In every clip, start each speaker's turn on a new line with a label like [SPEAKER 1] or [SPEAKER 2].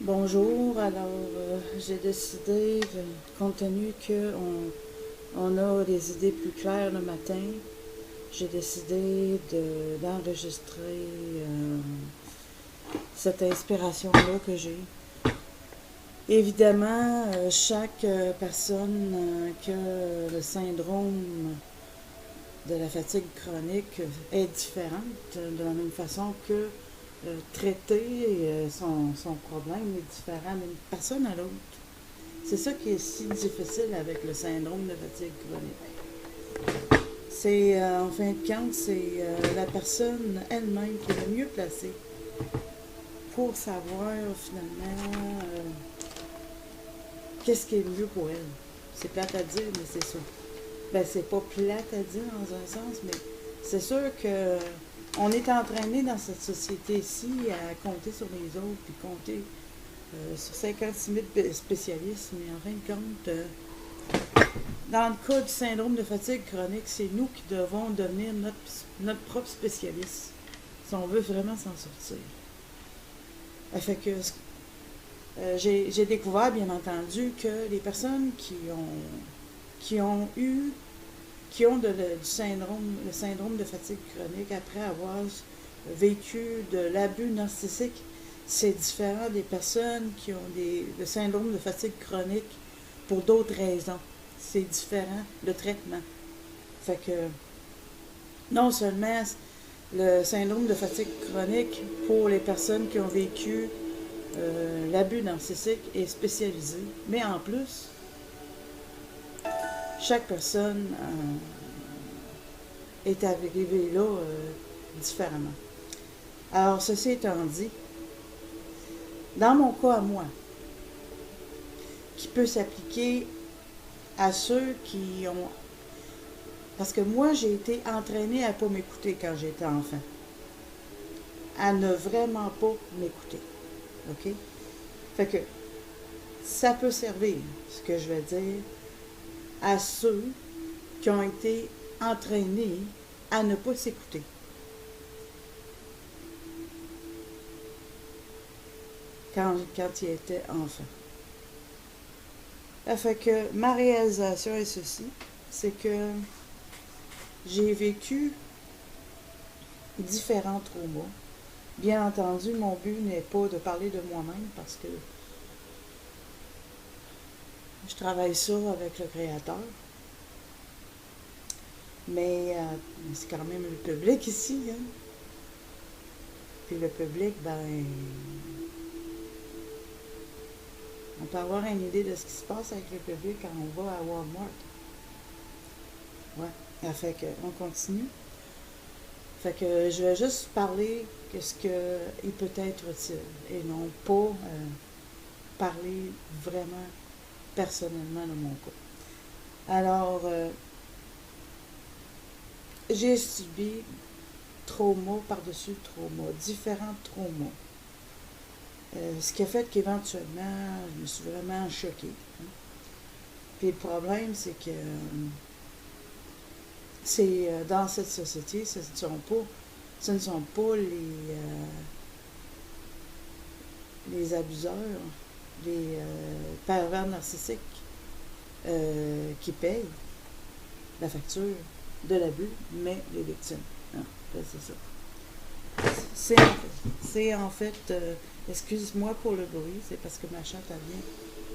[SPEAKER 1] Bonjour, alors j'ai décidé, compte tenu on a des idées plus claires le matin, j'ai décidé d'enregistrer cette inspiration-là que j'ai. Évidemment, chaque personne qui a le syndrome de la fatigue chronique est différente, de la même façon que traiter son problème est différent d'une personne à l'autre. C'est ça qui est si difficile avec le syndrome de fatigue chronique. C'est, en fin de compte, c'est la personne elle-même qui est le mieux placée pour savoir finalement qu'est-ce qui est le mieux pour elle. C'est plate à dire, mais c'est ça. Ben, c'est pas plate à dire dans un sens, mais c'est sûr que on est entraîné dans cette société-ci à compter sur les autres, puis compter sur 56 000 spécialistes, mais en fin de compte, dans le cas du syndrome de fatigue chronique, c'est nous qui devons devenir notre propre spécialiste, si on veut vraiment s'en sortir. Fait que j'ai découvert, bien entendu, que les personnes qui ont eu le syndrome de fatigue chronique après avoir vécu de l'abus narcissique, c'est différent des personnes qui ont le syndrome de fatigue chronique pour d'autres raisons. C'est différent le traitement. Fait que non seulement le syndrome de fatigue chronique pour les personnes qui ont vécu l'abus narcissique est spécialisé, mais en plus, chaque personne est arrivée là différemment. Alors, ceci étant dit, dans mon cas à moi, qui peut s'appliquer à ceux qui ont... Parce que moi, j'ai été entraînée à ne pas m'écouter quand j'étais enfant. À ne vraiment pas m'écouter. OK? Fait que ça peut servir, ce que je vais dire, à ceux qui ont été entraînés à ne pas s'écouter. Quand ils étaient enfants. Ça fait que ma réalisation est ceci, c'est que j'ai vécu différents traumas. Bien entendu, mon but n'est pas de parler de moi-même parce que je travaille ça avec le Créateur. Mais c'est quand même le public ici. Hein? Puis le public, ben, on peut avoir une idée de ce qui se passe avec le public quand on va à Walmart. Ouais, ça fait qu'on continue. Fait que je vais juste parler de ce qu'il peut être utile et non pas parler vraiment personnellement de mon cas. Alors, j'ai subi trauma par-dessus trauma, différents traumas. Ce qui a fait qu'éventuellement, je me suis vraiment choquée. Hein. Puis le problème, c'est que c'est dans cette société, ce ne sont pas les abuseurs, les pervers narcissiques qui payent la facture de l'abus, mais les victimes. Hein, c'est ça. C'est en fait, excuse-moi pour le bruit, c'est parce que ma chatte, elle vient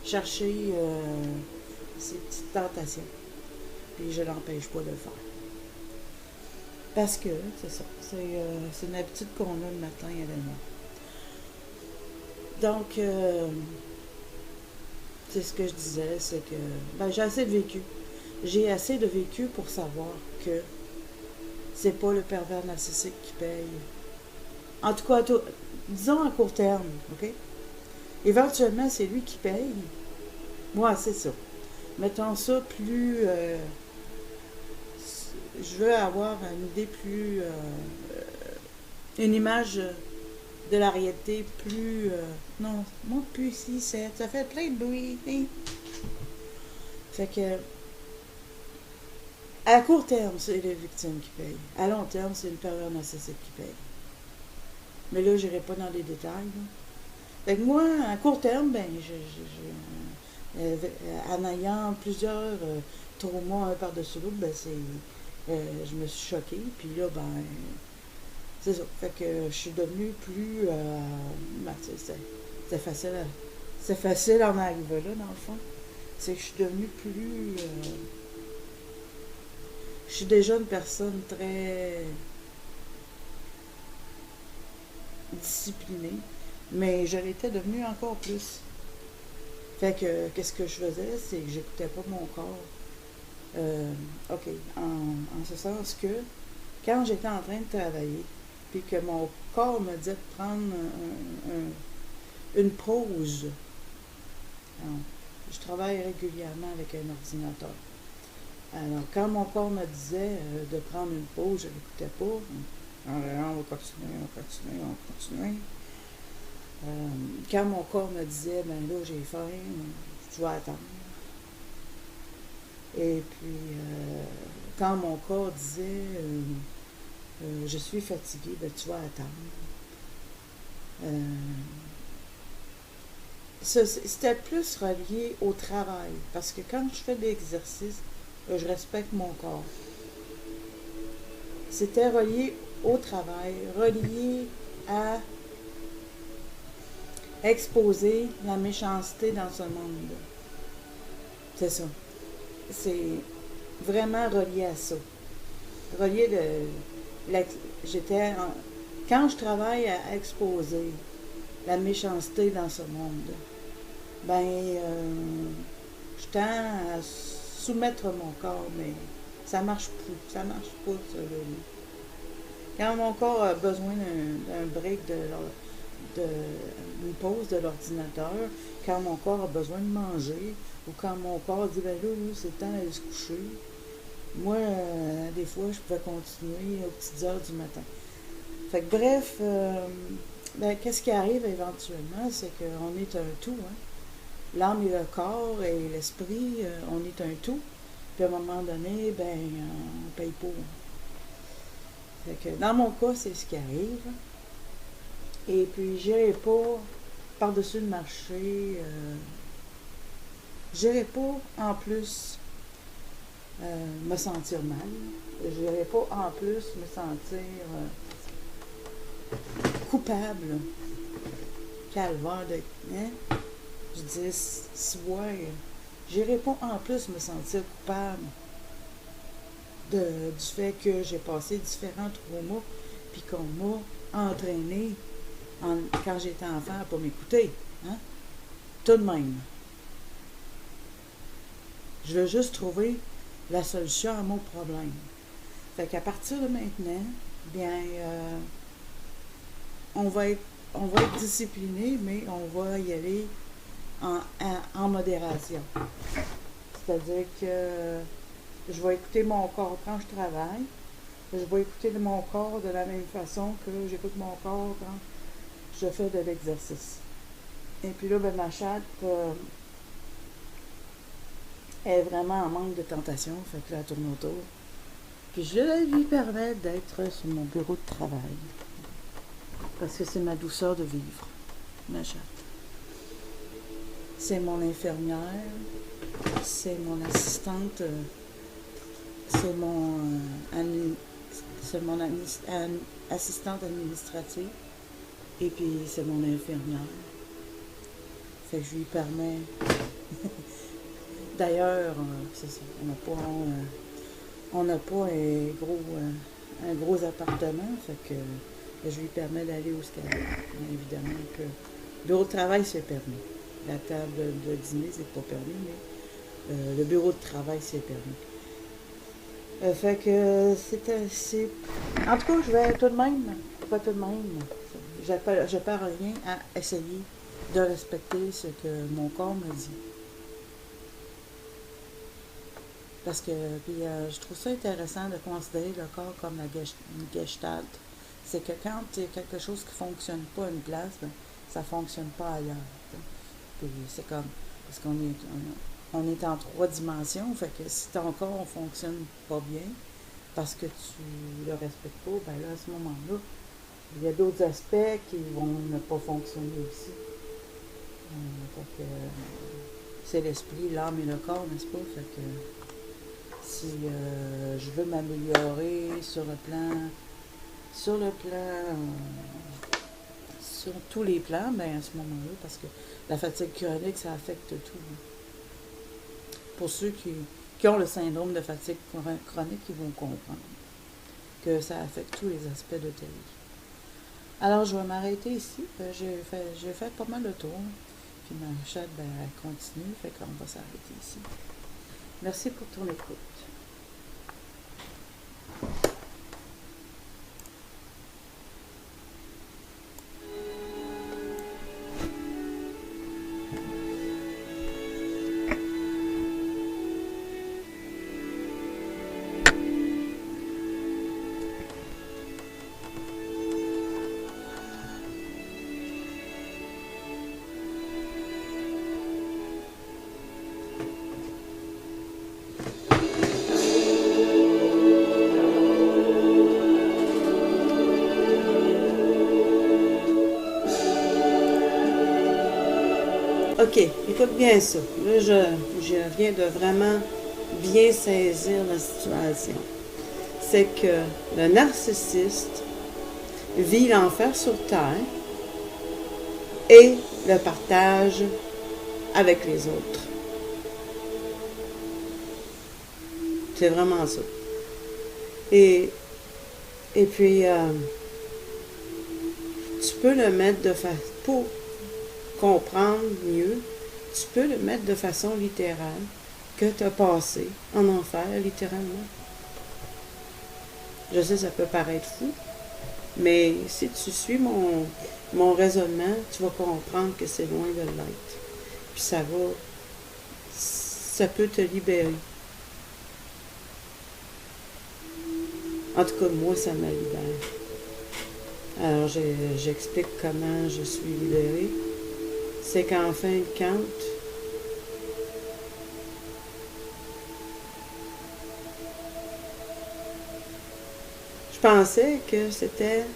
[SPEAKER 1] chercher ses petites tentations. Puis je l'empêche pas de le faire. Parce que, c'est ça, c'est une habitude qu'on a le matin, elle et moi. Donc, c'est ce que je disais, c'est que ben, j'ai assez de vécu. J'ai assez de vécu pour savoir que c'est pas le pervers narcissique qui paye. En tout cas, disons à court terme, OK? Éventuellement, c'est lui qui paye. Moi, c'est ça. Mettons ça plus... je veux avoir une idée plus... une image de la réalité plus... non, moi, plus ici, ça fait plein de bruit. Hein? Fait que... À court terme, c'est les victimes qui payent. À long terme, c'est le pervers narcissique qui paye. Mais là, je n'irai pas dans les détails. Là. Fait que moi, à court terme, ben, en ayant plusieurs traumas un par-dessus l'autre, ben, je me suis choquée. Puis là, ben, c'est ça. Fait que je suis devenue plus. Ben, c'est facile c'est facile en arriver là, dans le fond. C'est que je suis devenue plus. Je suis déjà une personne très disciplinée, mais je l'étais devenue encore plus. Fait que, qu'est-ce que je faisais, c'est que j'écoutais pas mon corps. OK, en ce sens que quand j'étais en train de travailler, puis que mon corps me disait de prendre une pause. Alors, je travaille régulièrement avec un ordinateur. Alors, quand mon corps me disait de prendre une pause, je l'écoutais pas. Alors, on va continuer, on va continuer, on va continuer. Quand mon corps me disait, ben là, j'ai faim, je vais attendre. Et puis, quand mon corps disait, je suis fatigué, ben tu vas attendre. C'était plus relié au travail, parce que quand je fais de l'exercice, je respecte mon corps. C'était relié au travail, relié à exposer la méchanceté dans ce monde. C'est ça. C'est vraiment relié à ça. Relié de. J'étais. Quand je travaille à exposer la méchanceté dans ce monde, ben, je tends à soumettre mon corps, mais ça marche plus. Ça marche pas, ça, là. Quand mon corps a besoin d'un break d'une pause de l'ordinateur, quand mon corps a besoin de manger, ou quand mon corps dit, ben là, c'est le temps d'aller se coucher, moi, des fois, je pouvais continuer aux petites heures du matin. Fait que bref, ben, qu'est-ce qui arrive éventuellement, c'est qu'on est un tout, hein. L'âme et le corps et l'esprit, on est un tout. Puis à un moment donné, ben, on paye pas. Fait que dans mon cas, c'est ce qui arrive. Et puis, j'irai pas par-dessus le marché. J'irai pas en plus me sentir mal. J'irai pas en plus me sentir coupable. Calvaire de. Hein? Je dis, ouais. J'irai pas en plus me sentir coupable du fait que j'ai passé différents traumas puis qu'on m'a entraîné quand j'étais enfant à pas m'écouter. Hein? Tout de même. Je veux juste trouver la solution à mon problème. Fait qu'à partir de maintenant, bien, on va être discipliné, mais on va y aller en modération. C'est-à-dire que je vais écouter mon corps quand je travaille. Je vais écouter mon corps de la même façon que j'écoute mon corps quand je fais de l'exercice. Et puis là, ben, ma chatte est vraiment en manque de tentation, fait que là, elle tourne autour. Puis je lui permets d'être sur mon bureau de travail. Parce que c'est ma douceur de vivre, ma chatte. C'est mon infirmière, c'est mon assistante, c'est mon assistante administrative, et puis c'est mon infirmière. Fait que je lui permets. D'ailleurs, c'est ça, on n'a pas un gros appartement, fait que je lui permets d'aller où ce qu'elle veut. Évidemment que le bureau de travail, c'est permis. La table de dîner, c'est pas permis, mais le bureau de travail, c'est permis. Fait que c'est. En tout cas, je vais tout de même. Pas tout de même. Je perds rien à essayer de respecter ce que mon corps me dit. Parce que je trouve ça intéressant de considérer le corps comme une gestalt. C'est que quand il y a quelque chose qui ne fonctionne pas à une place, ben, ça ne fonctionne pas ailleurs. Puis c'est comme, parce on est en 3 dimensions, fait que si ton corps ne fonctionne pas bien, parce que tu le respectes pas, ben là, à ce moment-là, il y a d'autres aspects qui vont ne pas fonctionner aussi. Fait que, c'est l'esprit, l'âme et le corps, n'est-ce pas? Fait que si je veux m'améliorer sur tous les plans, ben à ce moment-là, parce que la fatigue chronique, ça affecte tout. Pour ceux qui ont le syndrome de fatigue chronique, ils vont comprendre que ça affecte tous les aspects de ta vie. Alors, je vais m'arrêter ici. J'ai fait pas mal de tours. Puis ma chatte, ben, elle continue. Fait qu'on va s'arrêter ici. Merci pour ton écoute. OK, écoute bien ça. Là, je viens de vraiment bien saisir la situation. C'est que le narcissiste vit l'enfer sur terre et le partage avec les autres. C'est vraiment ça. Et puis, tu peux le mettre de façon... Pour comprendre mieux, tu peux le mettre de façon littérale que tu as passé en enfer, littéralement. Je sais, ça peut paraître fou, mais si tu suis mon raisonnement, tu vas comprendre que c'est loin de l'être. Puis ça peut te libérer. En tout cas, moi, ça me libère. Alors, j'explique comment je suis libérée. C'est qu'en fin de compte, je pensais que c'était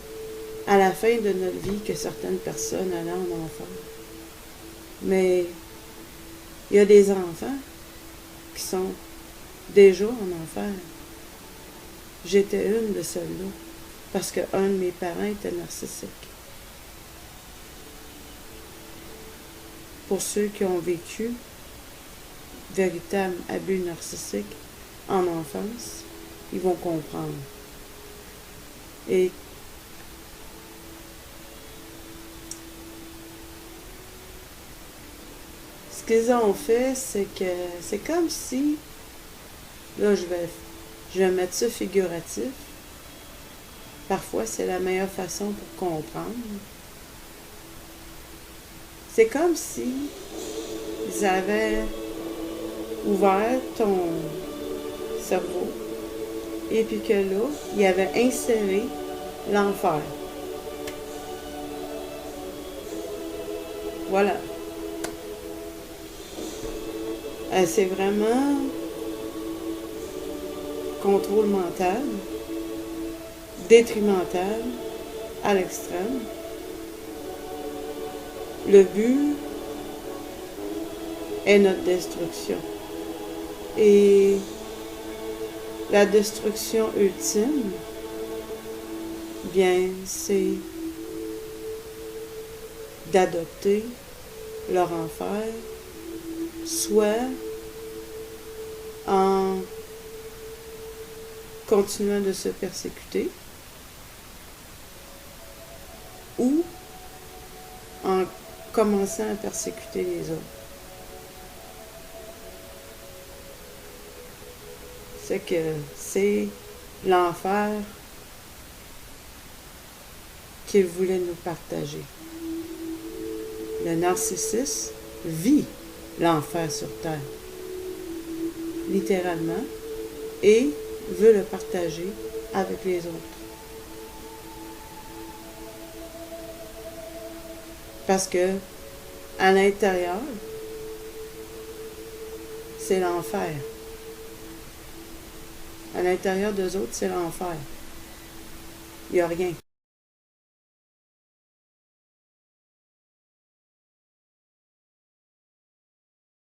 [SPEAKER 1] à la fin de notre vie que certaines personnes allaient en enfer. Mais il y a des enfants qui sont déjà en enfer. J'étais une de celles-là, parce qu'un de mes parents était narcissique. Pour ceux qui ont vécu véritable abus narcissique en enfance, ils vont comprendre. Et ce qu'ils ont fait, c'est que c'est comme si, là je vais mettre ça figuratif, parfois c'est la meilleure façon pour comprendre. C'est comme si ils avaient ouvert ton cerveau et puis que là, ils avaient inséré l'enfer. Voilà. C'est vraiment contrôle mental, détrimental à l'extrême. Le but est notre destruction. Et la destruction ultime, bien, c'est d'adopter leur enfer, soit en continuant de se persécuter, ou en commençant à persécuter les autres. C'est que c'est l'enfer qu'il voulait nous partager. Le narcissiste vit l'enfer sur terre, littéralement, et veut le partager avec les autres. Parce que à l'intérieur, c'est l'enfer. À l'intérieur d'eux autres, c'est l'enfer. Il n'y a rien.